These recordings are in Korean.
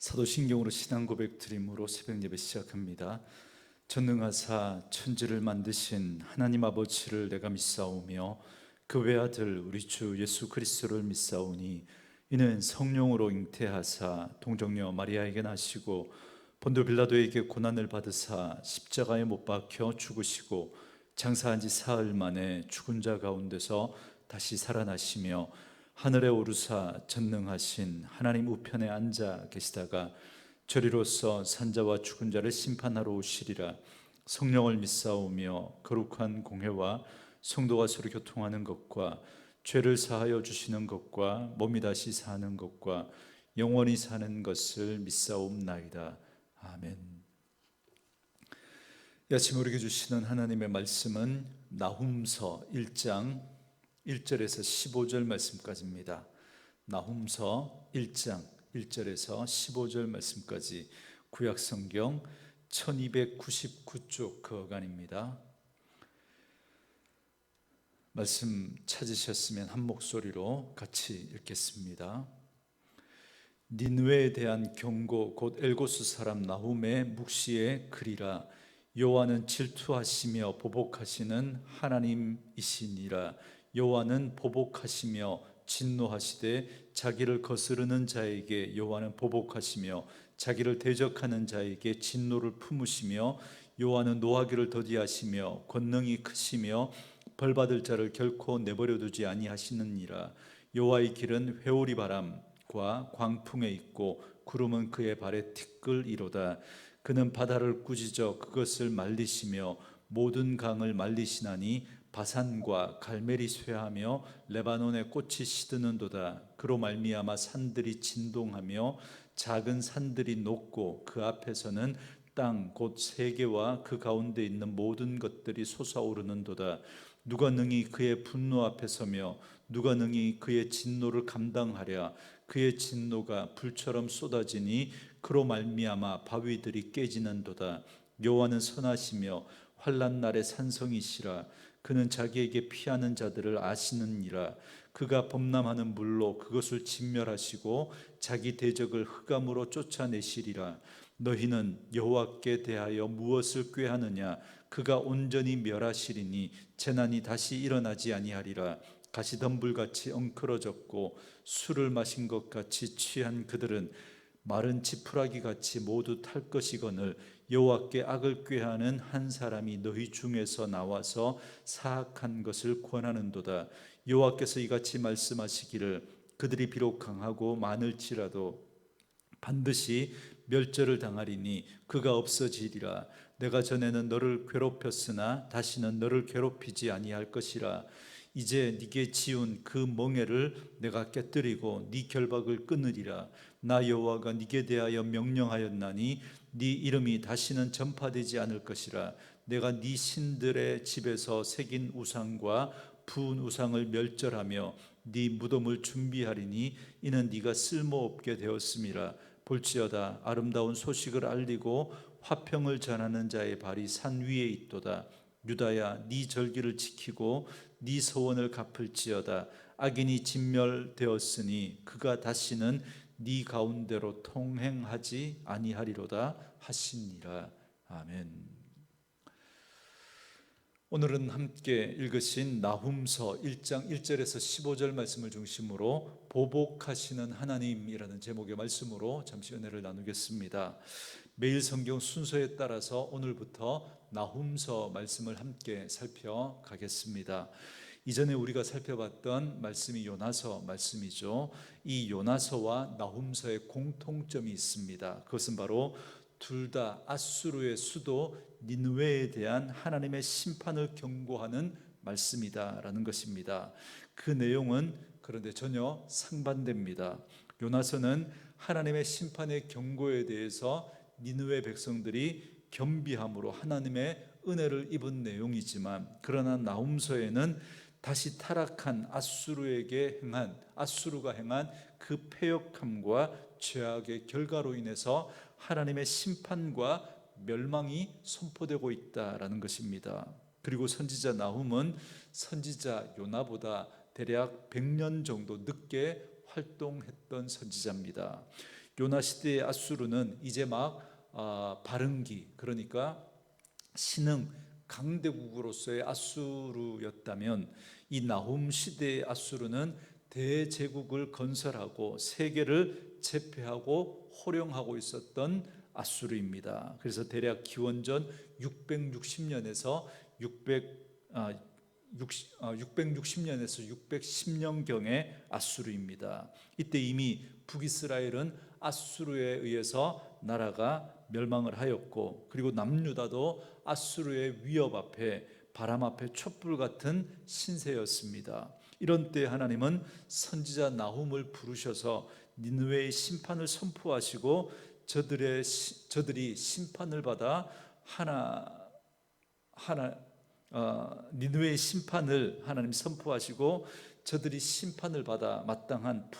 사도신경으로 신앙 고백 드림으로 새벽 예배 시작합니다. 전능하사 천지를 만드신 하나님 아버지를 내가 믿사오며 그 외아들 우리 주 예수 그리스도를 믿사오니 이는 성령으로 잉태하사 동정녀 마리아에게 나시고 본도 빌라도에게 고난을 받으사 십자가에 못 박혀 죽으시고 장사한 지 사흘 만에 죽은 자 가운데서 다시 살아나시며 하늘에 오르사 전능하신 하나님 우편에 앉아 계시다가 저리로서 산자와 죽은 자를 심판하러 오시리라. 성령을 믿사오며 거룩한 공회와 성도가 서로 교통하는 것과 죄를 사하여 주시는 것과 몸이 다시 사는 것과 영원히 사는 것을 믿사옵나이다. 아멘. 이 아침 우리에게 주시는 하나님의 말씀은 나훔서 1장 1절에서 15절 말씀까지입니다. 나훔서 1장 1절에서 15절 말씀까지 구약성경 1299쪽 거간입니다. 말씀 찾으셨으면 한 목소리로 같이 읽겠습니다. 니느웨에 대한 경고 곧 엘고스 사람 나훔의 묵시의 글이라. 여호와는 질투하시며 보복하시는 하나님이시니라. 여호와는 보복하시며 진노하시되 자기를 거스르는 자에게 여호와는 보복하시며 자기를 대적하는 자에게 진노를 품으시며 여호와는 노하기를 더디하시며 권능이 크시며 벌받을 자를 결코 내버려 두지 아니하시느니라. 여호와의 길은 회오리 바람과 광풍에 있고 구름은 그의 발에 티끌이로다. 그는 바다를 꾸짖어 그것을 말리시며 모든 강을 말리시나니 바산과 갈멜이 쇠하며 레바논의 꽃이 시드는도다. 그로 말미암아 산들이 진동하며 작은 산들이 녹고 그 앞에서는 땅 곧 세계와 그 가운데 있는 모든 것들이 솟아오르는도다. 누가 능히 그의 분노 앞에 서며 누가 능히 그의 진노를 감당하랴. 그의 진노가 불처럼 쏟아지니 그로 말미암아 바위들이 깨지는도다. 여호와는 선하시며 환난 날의 산성이시라. 그는 자기에게 피하는 자들을 아시느니라. 그가 범람하는 물로 그것을 진멸하시고 자기 대적을 흑암으로 쫓아내시리라. 너희는 여호와께 대하여 무엇을 꾀하느냐. 그가 온전히 멸하시리니 재난이 다시 일어나지 아니하리라. 가시덤불같이 엉클어졌고 술을 마신 것 같이 취한 그들은 마른 지푸라기 같이 모두 탈 것이거늘 여호와께 악을 꾀하는 한 사람이 너희 중에서 나와서 사악한 것을 권하는도다. 여호와께서 이같이 말씀하시기를 그들이 비록 강하고 많을지라도 반드시 멸절을 당하리니 그가 없어지리라. 내가 전에는 너를 괴롭혔으나 다시는 너를 괴롭히지 아니할 것이라. 이제 네게 지운 그 멍에를 내가 깨뜨리고 네 결박을 끊으리라. 나 여호와가 네게 대하여 명령하였나니 네 이름이 다시는 전파되지 않을 것이라. 내가 네 신들의 집에서 새긴 우상과 부은 우상을 멸절하며 네 무덤을 준비하리니 이는 네가 쓸모없게 되었음이라. 볼지어다 아름다운 소식을 알리고 화평을 전하는 자의 발이 산 위에 있도다. 유다야 네 절기를 지키고 네 서원을 갚을지어다. 악인이 진멸되었으니 그가 다시는 네 가운데로 통행하지 아니하리로다 하시니라. 아멘. 오늘은 함께 읽으신 나훔서 1장 1절에서 15절 말씀을 중심으로 보복하시는 하나님이라는 제목의 말씀으로 잠시 은혜를 나누겠습니다. 매일 성경 순서에 따라서 오늘부터 나훔서 말씀을 함께 살펴가겠습니다. 이전에 우리가 살펴봤던 말씀이 요나서 말씀이죠. 이 요나서와 나훔서의 공통점이 있습니다. 그것은 바로 둘 다 아수르의 수도 니느웨에 대한 하나님의 심판을 경고하는 말씀이다라는 것입니다. 그 내용은 그런데 전혀 상반됩니다. 요나서는 하나님의 심판의 경고에 대해서 니느웨 백성들이 겸비함으로 하나님의 은혜를 입은 내용이지만, 그러나 나훔서에는 다시 타락한 아수르가 행한 그 패역함과 죄악의 결과로 인해서 하나님의 심판과 멸망이 선포되고 있다라는 것입니다. 그리고 선지자 나훔은 선지자 요나보다 대략 100년 정도 늦게 활동했던 선지자입니다. 요나 시대의 앗수르는 이제 막 발흥기, 그러니까 신흥 강대국으로서의 앗수르였다면, 이 나훔 시대의 앗수르는 대제국을 건설하고 세계를 제패하고 호령하고 있었던 앗수르입니다. 그래서 대략 기원전 660년에서 660년에서 610년경의 앗수르입니다. 이때 이미 북이스라엘은 앗수르에 의해서 나라가 멸망을 하였고, 그리고 남유다도 앗수르의 위협 앞에, 바람 앞에 촛불 같은 신세였습니다. 이런 때 하나님은 선지자 나훔을 부르셔서 니느웨의 심판을 선포하시고, 저들이 심판을 받아 니느웨의 심판을 하나님 선포하시고, 저들이 심판을 받아 마땅한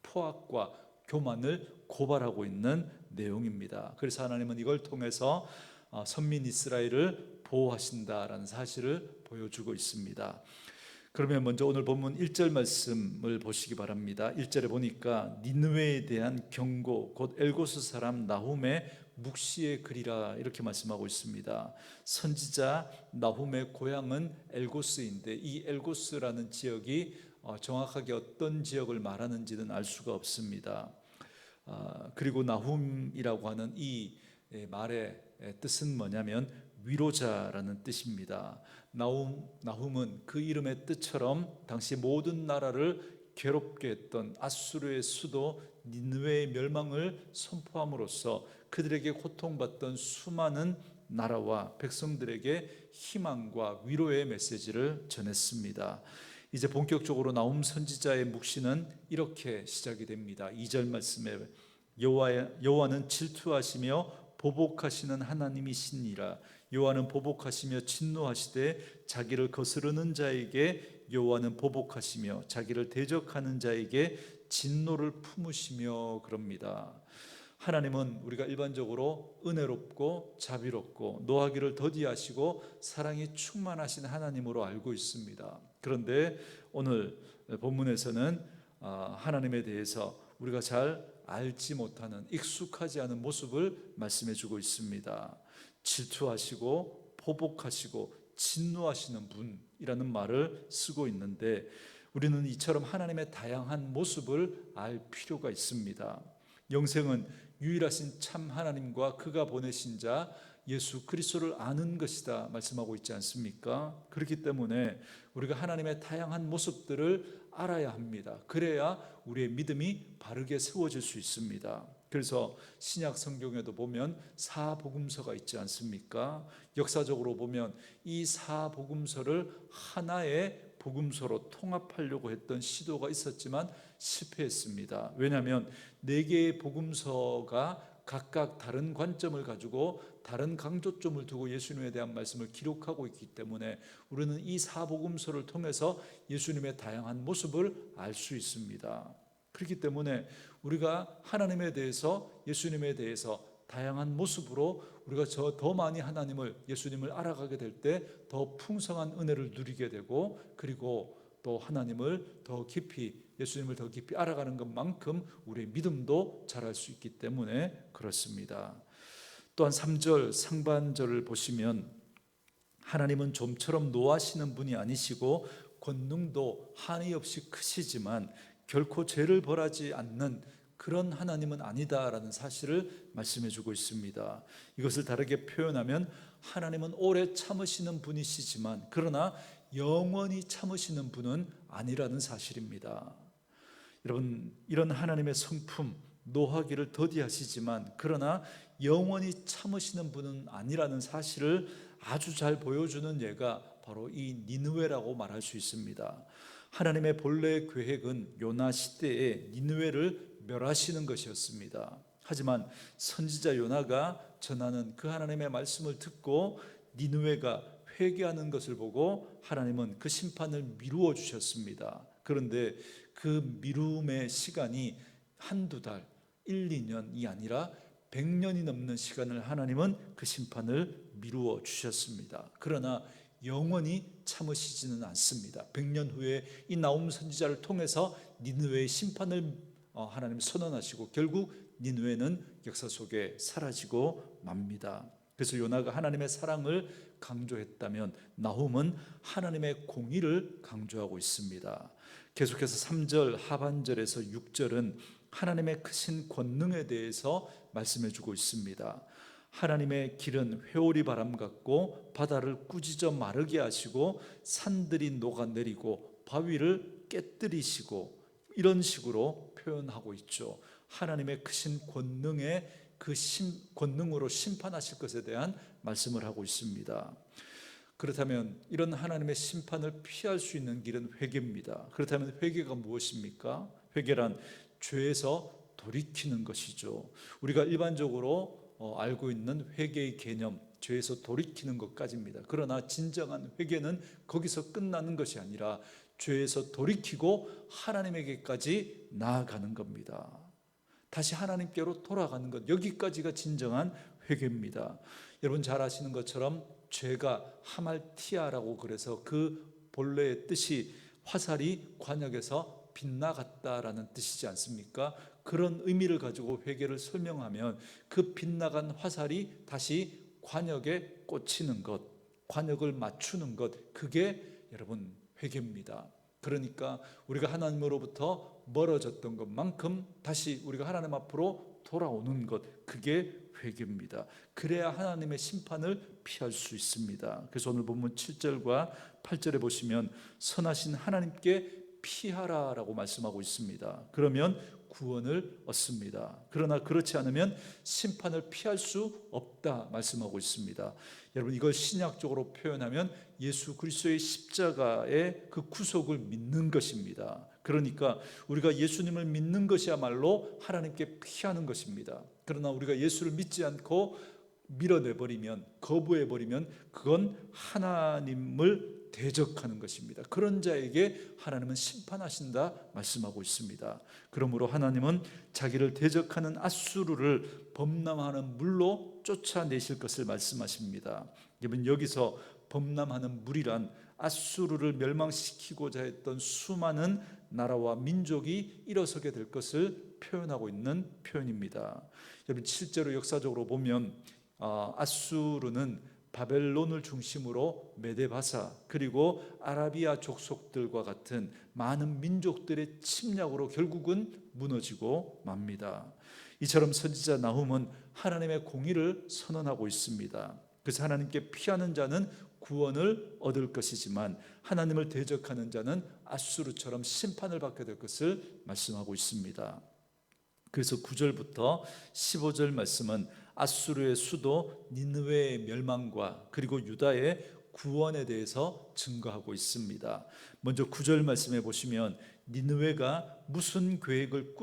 포악과 교만을 고발하고 있는 내용입니다. 그래서 하나님은 이걸 통해서 선민 이스라엘을 보호하신다라는 사실을 보여주고 있습니다. 그러면 먼저 오늘 본문 1절 말씀을 보시기 바랍니다. 1절에 보니까 니느웨에 대한 경고, 곧 엘고스 사람 나훔의 묵시의 글이라, 이렇게 말씀하고 있습니다. 선지자 나훔의 고향은 엘고스인데, 이 엘고스라는 지역이 정확하게 어떤 지역을 말하는지는 알 수가 없습니다. 그리고 나훔이라고 하는 이 말의 뜻은 뭐냐면 위로자라는 뜻입니다. 나훔은 그 이름의 뜻처럼 당시 모든 나라를 괴롭게 했던 앗수르의 수도 니느웨의 멸망을 선포함으로써 그들에게 고통받던 수많은 나라와 백성들에게 희망과 위로의 메시지를 전했습니다. 이제 본격적으로 나훔 선지자의 묵시는 이렇게 시작이 됩니다. 2절 말씀에 여호와는 질투하시며 보복하시는 하나님이시니라. 여호와는 보복하시며 진노하시되 자기를 거스르는 자에게 여호와는 보복하시며 자기를 대적하는 자에게 진노를 품으시며, 그럽니다. 하나님은 우리가 일반적으로 은혜롭고 자비롭고 노하기를 더디하시고 사랑이 충만하신 하나님으로 알고 있습니다. 그런데 오늘 본문에서는 하나님에 대해서 우리가 잘 알지 못하는, 익숙하지 않은 모습을 말씀해 주고 있습니다. 질투하시고 보복하시고 진노하시는 분이라는 말을 쓰고 있는데, 우리는 이처럼 하나님의 다양한 모습을 알 필요가 있습니다. 영생은 유일하신 참 하나님과 그가 보내신 자 예수 그리스도를 아는 것이다 말씀하고 있지 않습니까? 그렇기 때문에 우리가 하나님의 다양한 모습들을 알아야 합니다. 그래야 우리의 믿음이 바르게 세워질 수 있습니다. 그래서 신약 성경에도 보면 사복음서가 있지 않습니까? 역사적으로 보면 이 사복음서를 하나의 복음서로 통합하려고 했던 시도가 있었지만 실패했습니다. 왜냐하면 4개의 복음서가 각각 다른 관점을 가지고 다른 강조점을 두고 예수님에 대한 말씀을 기록하고 있기 때문에 우리는 이 사복음서를 통해서 예수님의 다양한 모습을 알 수 있습니다. 그렇기 때문에 우리가 하나님에 대해서, 예수님에 대해서 다양한 모습으로 우리가 더 많이 예수님을 알아가게 될 때 더 풍성한 은혜를 누리게 되고, 그리고 또 하나님을 더 깊이, 예수님을 더 깊이 알아가는 것만큼 우리의 믿음도 자랄 수 있기 때문에 그렇습니다. 또한 3절 상반절을 보시면 하나님은 좀처럼 노하시는 분이 아니시고 권능도 한이 없이 크시지만 결코 죄를 벌하지 않는 그런 하나님은 아니다라는 사실을 말씀해 주고 있습니다. 이것을 다르게 표현하면 하나님은 오래 참으시는 분이시지만 그러나 영원히 참으시는 분은 아니라는 사실입니다. 여러분, 이런 하나님의 성품, 노하기를 더디하시지만 그러나 영원히 참으시는 분은 아니라는 사실을 아주 잘 보여주는 예가 바로 이 니느웨라고 말할 수 있습니다. 하나님의 본래 계획은 요나 시대에 니느웨를 멸하시는 것이었습니다. 하지만 선지자 요나가 전하는 그 하나님의 말씀을 듣고 니느웨가 회개하는 것을 보고 하나님은 그 심판을 미루어 주셨습니다. 그런데 그 미룸의 시간이 한두 달, 1, 2년이 아니라 100년이 넘는 시간을 하나님은 그 심판을 미루어 주셨습니다. 그러나 영원히 참으시지는 않습니다. 100년 후에 이 나훔 선지자를 통해서 니느웨의 심판을 하나님 선언하시고 결국 니느웨는 역사 속에 사라지고 맙니다. 그래서 요나가 하나님의 사랑을 강조했다면 나훔은 하나님의 공의를 강조하고 있습니다. 계속해서 3절 하반절에서 6절은 하나님의 크신 권능에 대해서 말씀해 주고 있습니다. 하나님의 길은 회오리 바람 같고 바다를 꾸짖어 마르게 하시고 산들이 녹아내리고 바위를 깨뜨리시고, 이런 식으로 표현하고 있죠. 하나님의 크신 권능의 권능으로 심판하실 것에 대한 말씀을 하고 있습니다. 그렇다면 이런 하나님의 심판을 피할 수 있는 길은 회개입니다. 그렇다면 회개가 무엇입니까? 회개란 죄에서 돌이키는 것이죠. 우리가 일반적으로 알고 있는 회개의 개념, 죄에서 돌이키는 것까지입니다. 그러나 진정한 회개는 거기서 끝나는 것이 아니라 죄에서 돌이키고 하나님에게까지 나아가는 겁니다. 다시 하나님께로 돌아가는 것, 여기까지가 진정한 회개입니다. 여러분 잘 아시는 것처럼 죄가 하말티아라고, 그래서 그 본래의 뜻이 화살이 관역에서 빗나갔다라는 뜻이지 않습니까? 그런 의미를 가지고 회개를 설명하면 그 빗나간 화살이 다시 관역에 꽂히는 것, 관역을 맞추는 것, 그게 여러분 회개입니다. 그러니까 우리가 하나님으로부터 멀어졌던 것만큼 다시 우리가 하나님 앞으로 돌아오는 것, 그게 회개입니다. 그래야 하나님의 심판을 피할 수 있습니다. 그래서 오늘 본문 7절과 8절에 보시면 선하신 하나님께 피하라라고 말씀하고 있습니다. 그러면 구원을 얻습니다. 그러나 그렇지 않으면 심판을 피할 수 없다 말씀하고 있습니다. 여러분 이걸 신약적으로 표현하면 예수 그리스도의 십자가의 그 구속을 믿는 것입니다. 그러니까 우리가 예수님을 믿는 것이야말로 하나님께 피하는 것입니다. 그러나 우리가 예수를 믿지 않고 밀어내버리면, 거부해버리면 그건 하나님을 대적하는 것입니다. 그런 자에게 하나님은 심판하신다 말씀하고 있습니다. 그러므로 하나님은 자기를 대적하는 앗수르를 범람하는 물로 쫓아내실 것을 말씀하십니다. 여러분 여기서 범람하는 물이란 앗수르를 멸망시키고자 했던 수많은 나라와 민족이 일어서게 될 것을 표현하고 있는 표현입니다. 여러분 실제로 역사적으로 보면 앗수르는 바벨론을 중심으로 메데바사 그리고 아라비아 족속들과 같은 많은 민족들의 침략으로 결국은 무너지고 맙니다. 이처럼 선지자 나훔은 하나님의 공의를 선언하고 있습니다. 그래서 하나님께 피하는 자는 구원을 얻을 것이지만 하나님을 대적하는 자는 앗수르처럼 심판을 받게 될 것을 말씀하고 있습니다. 그래서 9절부터 15절 말씀은 앗수르의 수도 니느웨의 멸망과 그리고 유다의 구원에 대해서 증거하고 있습니다. 먼저 9절 말씀해 보시면 니느웨가 무슨 계획을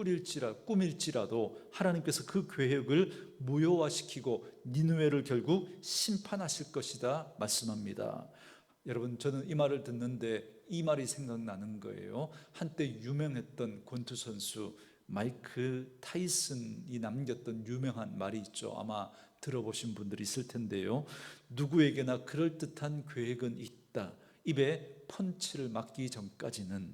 꾸밀지라도 하나님께서 그 계획을 무효화시키고 니느웨를 결국 심판하실 것이다 말씀합니다. 여러분 저는 이 말을 듣는데 이 말이 생각나는 거예요. 한때 유명했던 권투 선수 마이크 타이슨이 남겼던 유명한 말이 있죠. 아마 들어보신 분들이 있을 텐데요. 누구에게나 그럴듯한 계획은 있다. 입에 펀치를 맞기 전까지는.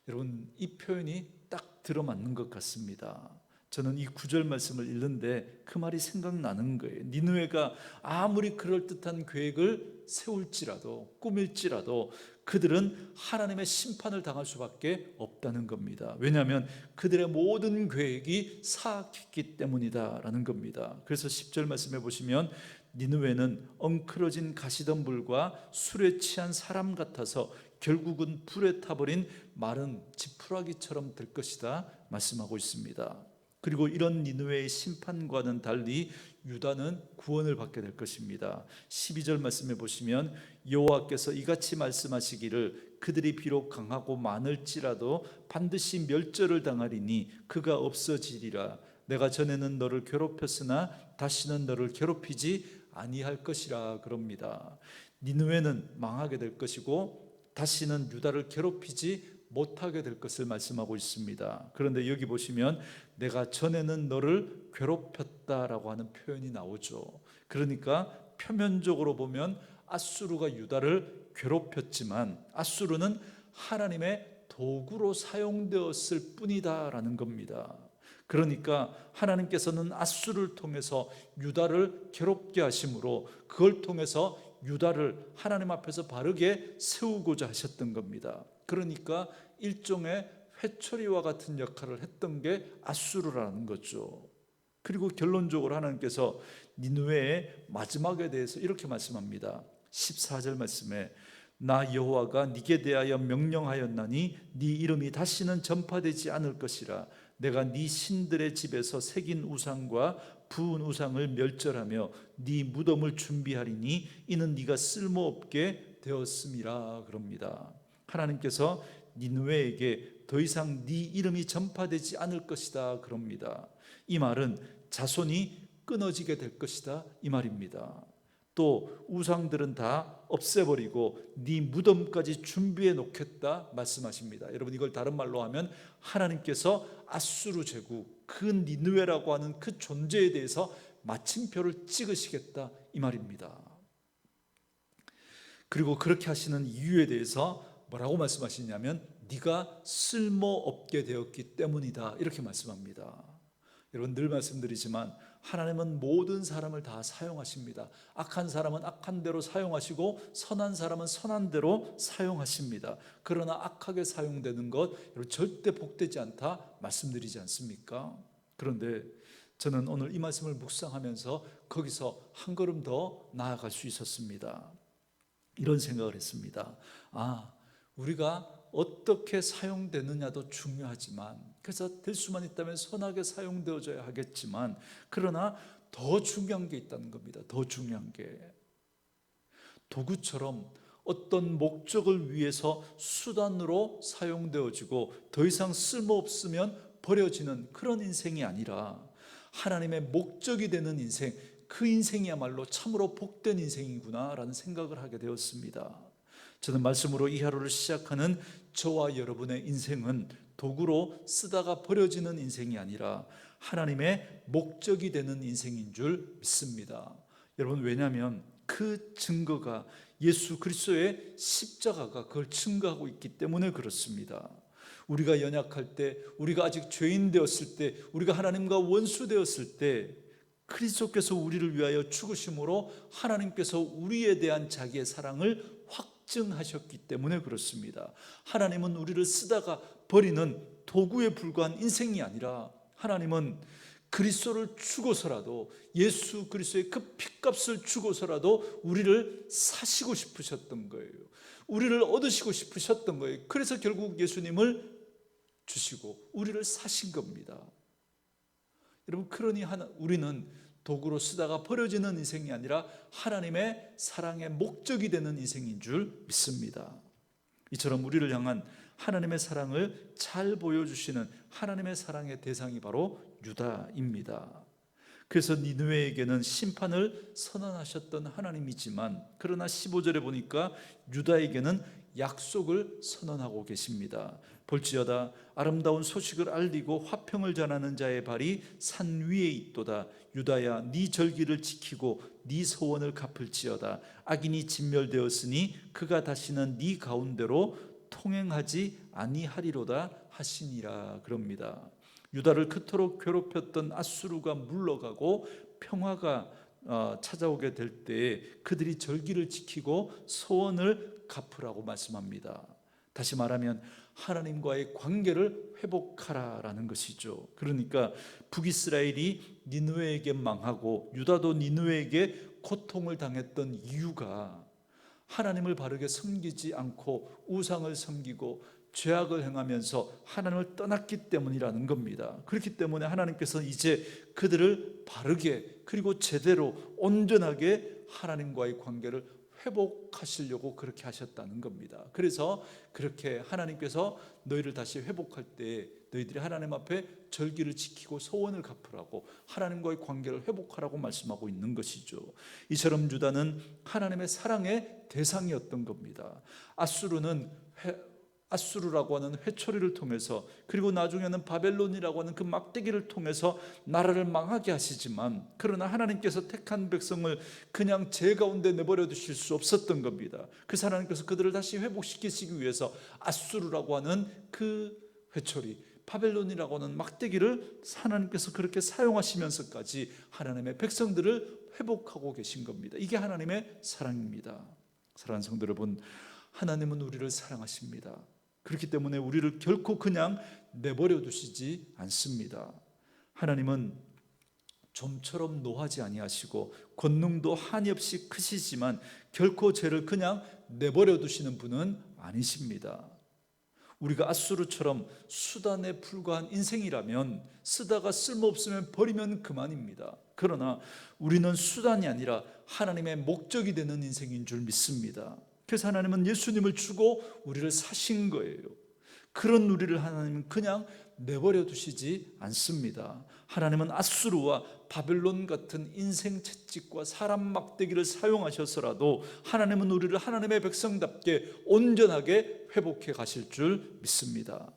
여러분 이 표현이 딱 들어맞는 것 같습니다. 저는 이 9절 말씀을 읽는데 그 말이 생각나는 거예요. 니느웨가 아무리 그럴듯한 계획을 세울지라도 꾸밀지라도 그들은 하나님의 심판을 당할 수밖에 없다는 겁니다. 왜냐하면 그들의 모든 계획이 사악했기 때문이다라는 겁니다. 그래서 10절 말씀해 보시면 니느웨는 엉클어진 가시덤불과 술에 취한 사람 같아서 결국은 불에 타버린 마른 지푸라기처럼 될 것이다 말씀하고 있습니다. 그리고 이런 니느웨의 심판과는 달리 유다는 구원을 받게 될 것입니다. 12절 말씀해 보시면 여호와께서 이같이 말씀하시기를 그들이 비록 강하고 많을지라도 반드시 멸절을 당하리니 그가 없어지리라. 내가 전에는 너를 괴롭혔으나 다시는 너를 괴롭히지 아니할 것이라 그럽니다. 니느웨는 망하게 될 것이고 다시는 유다를 괴롭히지 못하게 될 것을 말씀하고 있습니다. 그런데 여기 보시면 내가 전에는 너를 괴롭혔다라고 하는 표현이 나오죠. 그러니까 표면적으로 보면 앗수르가 유다를 괴롭혔지만 앗수르는 하나님의 도구로 사용되었을 뿐이다라는 겁니다. 그러니까 하나님께서는 앗수를 통해서 유다를 괴롭게 하심으로 그걸 통해서 유다를 하나님 앞에서 바르게 세우고자 하셨던 겁니다. 그러니까 일종의 회초리와 같은 역할을 했던 게 앗수르라는 거죠. 그리고 결론적으로 하나님께서 니느웨의 마지막에 대해서 이렇게 말씀합니다. 14절 말씀에 나 여호와가 네게 대하여 명령하였나니 네 이름이 다시는 전파되지 않을 것이라. 내가 네 신들의 집에서 새긴 우상과 부은 우상을 멸절하며 네 무덤을 준비하리니 이는 네가 쓸모없게 되었음이라 그럽니다. 하나님께서 니느웨에게 더 이상 네 이름이 전파되지 않을 것이다 그럽니다. 이 말은 자손이 끊어지게 될 것이다 이 말입니다. 또 우상들은 다 없애버리고 네 무덤까지 준비해 놓겠다 말씀하십니다. 여러분, 이걸 다른 말로 하면 하나님께서 앗수르 제국, 그 니느웨라고 하는 그 존재에 대해서 마침표를 찍으시겠다 이 말입니다. 그리고 그렇게 하시는 이유에 대해서 뭐라고 말씀하시냐면 네가 쓸모없게 되었기 때문이다 이렇게 말씀합니다. 여러분, 늘 말씀드리지만 하나님은 모든 사람을 다 사용하십니다. 악한 사람은 악한 대로 사용하시고 선한 사람은 선한 대로 사용하십니다. 그러나 악하게 사용되는 것 절대 복되지 않다 말씀드리지 않습니까? 그런데 저는 오늘 이 말씀을 묵상하면서 거기서 한 걸음 더 나아갈 수 있었습니다. 이런 생각을 했습니다. 우리가 어떻게 사용되느냐도 중요하지만, 그래서 될 수만 있다면 선하게 사용되어져야 하겠지만, 그러나 더 중요한 게 있다는 겁니다. 더 중요한 게 도구처럼 어떤 목적을 위해서 수단으로 사용되어지고 더 이상 쓸모없으면 버려지는 그런 인생이 아니라 하나님의 목적이 되는 인생, 그 인생이야말로 참으로 복된 인생이구나라는 생각을 하게 되었습니다. 저는 말씀으로 이 하루를 시작하는 저와 여러분의 인생은 도구로 쓰다가 버려지는 인생이 아니라 하나님의 목적이 되는 인생인 줄 믿습니다. 여러분, 왜냐하면 그 증거가 예수 그리스도의 십자가가 그걸 증거하고 있기 때문에 그렇습니다. 우리가 연약할 때, 우리가 아직 죄인 되었을 때, 우리가 하나님과 원수 되었을 때 그리스도께서 우리를 위하여 죽으심으로 하나님께서 우리에 대한 자기의 사랑을 확증하셨기 때문에 그렇습니다. 하나님은 우리를 쓰다가 버리는 도구에 불과한 인생이 아니라 하나님은 그리스도를 주고서라도, 예수 그리스도의 그 핏값을 주고서라도 우리를 사시고 싶으셨던 거예요. 우리를 얻으시고 싶으셨던 거예요. 그래서 결국 예수님을 주시고 우리를 사신 겁니다. 여러분, 그러니 우리는 도구로 쓰다가 버려지는 인생이 아니라 하나님의 사랑의 목적이 되는 인생인 줄 믿습니다. 이처럼 우리를 향한 하나님의 사랑을 잘 보여주시는 하나님의 사랑의 대상이 바로 유다입니다. 그래서 니느웨에게는 심판을 선언하셨던 하나님이지만, 그러나 15절에 보니까 유다에게는 약속을 선언하고 계십니다. 볼지어다 아름다운 소식을 알리고 화평을 전하는 자의 발이 산 위에 있도다. 유다야, 네 절기를 지키고 네 소원을 갚을지어다. 악인이 진멸되었으니 그가 다시는 네 가운데로 통행하지 아니하리로다 하시니라 그럽니다. 유다를 그토록 괴롭혔던 앗수르가 물러가고 평화가 찾아오게 될 때에 그들이 절기를 지키고 소원을 갚으라고 말씀합니다. 다시 말하면 하나님과의 관계를 회복하라라는 것이죠. 그러니까 북이스라엘이 니느웨에게 망하고 유다도 니느웨에게 고통을 당했던 이유가 하나님을 바르게 섬기지 않고 우상을 섬기고 죄악을 행하면서 하나님을 떠났기 때문이라는 겁니다. 그렇기 때문에 하나님께서 이제 그들을 바르게 그리고 제대로 온전하게 하나님과의 관계를 회복하시려고 그렇게 하셨다는 겁니다. 그래서 그렇게 하나님께서 너희를 다시 회복할 때 너희들이 하나님 앞에 절기를 지키고 소원을 갚으라고, 하나님과의 관계를 회복하라고 말씀하고 있는 것이죠. 이처럼 유다는 하나님의 사랑의 대상이었던 겁니다. 앗수르는 아수르라고 하는 회초리를 통해서, 그리고 나중에는 바벨론이라고 하는 그 막대기를 통해서 나라를 망하게 하시지만, 그러나 하나님께서 택한 백성을 그냥 제 가운데 내버려 두실 수 없었던 겁니다. 그래서 하나님께서 그들을 다시 회복시키시기 위해서 아수르라고 하는 그 회초리, 바벨론이라고 하는 막대기를 하나님께서 그렇게 사용하시면서까지 하나님의 백성들을 회복하고 계신 겁니다. 이게 하나님의 사랑입니다. 사랑하는 성도 여러분, 하나님은 우리를 사랑하십니다. 그렇기 때문에 우리를 결코 그냥 내버려 두시지 않습니다. 하나님은 좀처럼 노하지 아니하시고 권능도 한이 없이 크시지만 결코 죄를 그냥 내버려 두시는 분은 아니십니다. 우리가 아수르처럼 수단에 불과한 인생이라면 쓰다가 쓸모없으면 버리면 그만입니다. 그러나 우리는 수단이 아니라 하나님의 목적이 되는 인생인 줄 믿습니다. 그래서 하나님은 예수님을 주고 우리를 사신 거예요. 그런 우리를 하나님은 그냥 내버려 두시지 않습니다. 하나님은 아수르와 바벨론 같은 인생 채찍과 사람 막대기를 사용하셔서라도 하나님은 우리를 하나님의 백성답게 온전하게 회복해 가실 줄 믿습니다.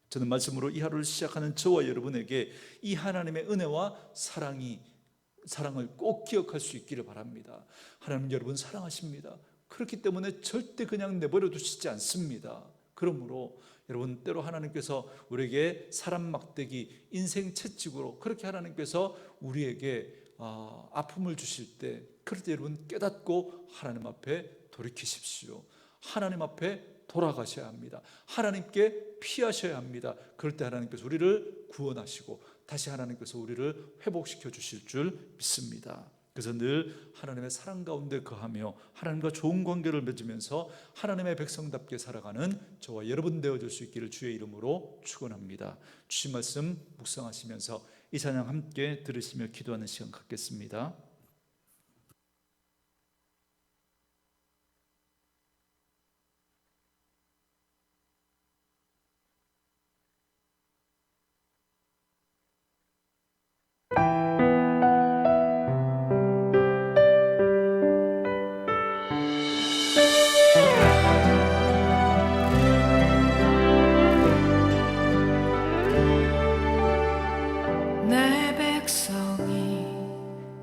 저는 말씀으로 이 하루를 시작하는 저와 여러분에게 이 하나님의 은혜와 사랑을 꼭 기억할 수 있기를 바랍니다. 하나님 여러분 사랑하십니다. 그렇기 때문에 절대 그냥 내버려 두시지 않습니다. 그러므로 여러분, 때로 하나님께서 우리에게 사람 막대기, 인생 채찍으로 그렇게 하나님께서 우리에게 아픔을 주실 때, 그럴 때 여러분 깨닫고 하나님 앞에 돌이키십시오. 하나님 앞에 돌아가셔야 합니다. 하나님께 피하셔야 합니다. 그럴 때 하나님께서 우리를 구원하시고 다시 하나님께서 우리를 회복시켜 주실 줄 믿습니다. 그래서 늘 하나님의 사랑 가운데 거하며 하나님과 좋은 관계를 맺으면서 하나님의 백성답게 살아가는 저와 여러분 되어줄 수 있기를 주의 이름으로 축원합니다. 주신 말씀 묵상하시면서 이 찬양 함께 들으시며 기도하는 시간 갖겠습니다. 내 백성이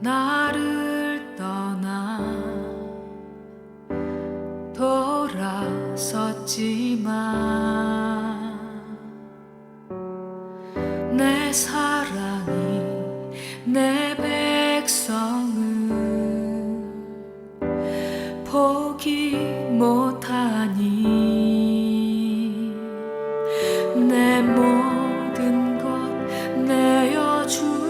나를 떠나 돌아섰지만 내 사랑이 내 백성을 포기 못하니 내 모든 것 내어주고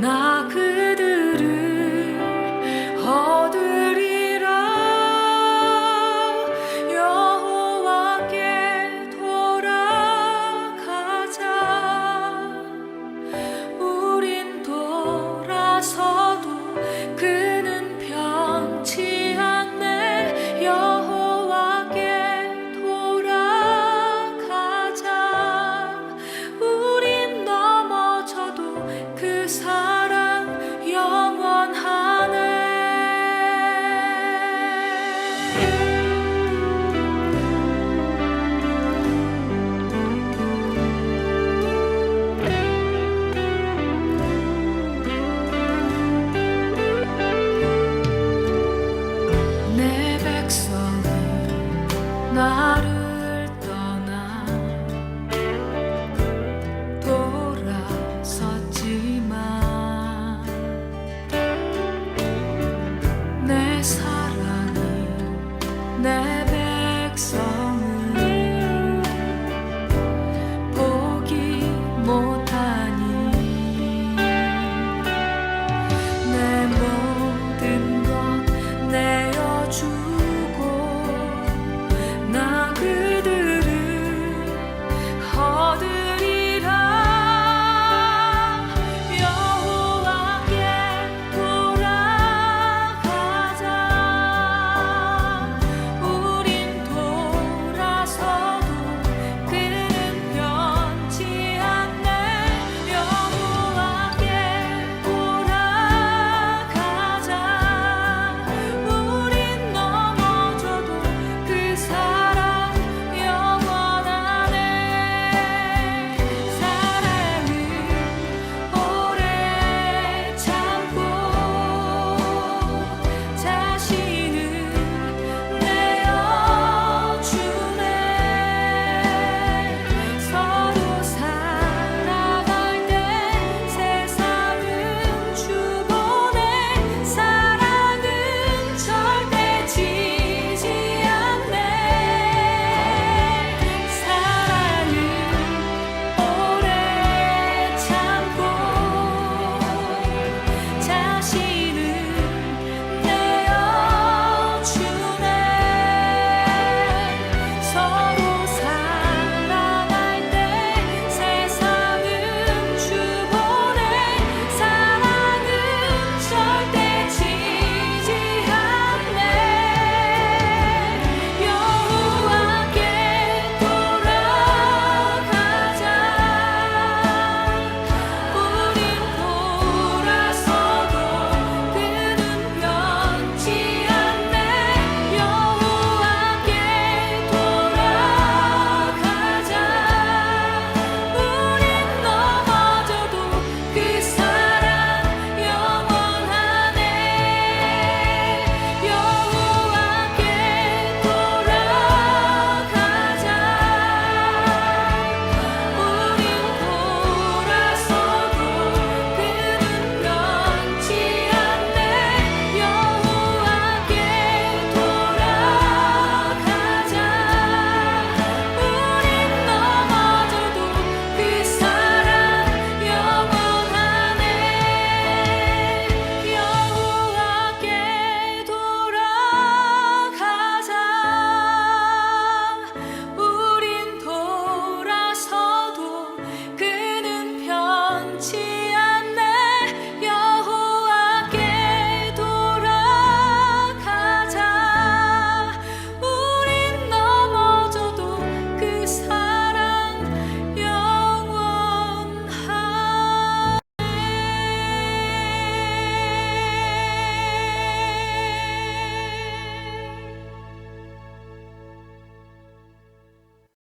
나 그들을 얻으리라. 여호와께 돌아가자. 우린 돌아서도 그는 변치 않네. 여호와께 돌아가자. 우린 넘어져도 그 사랑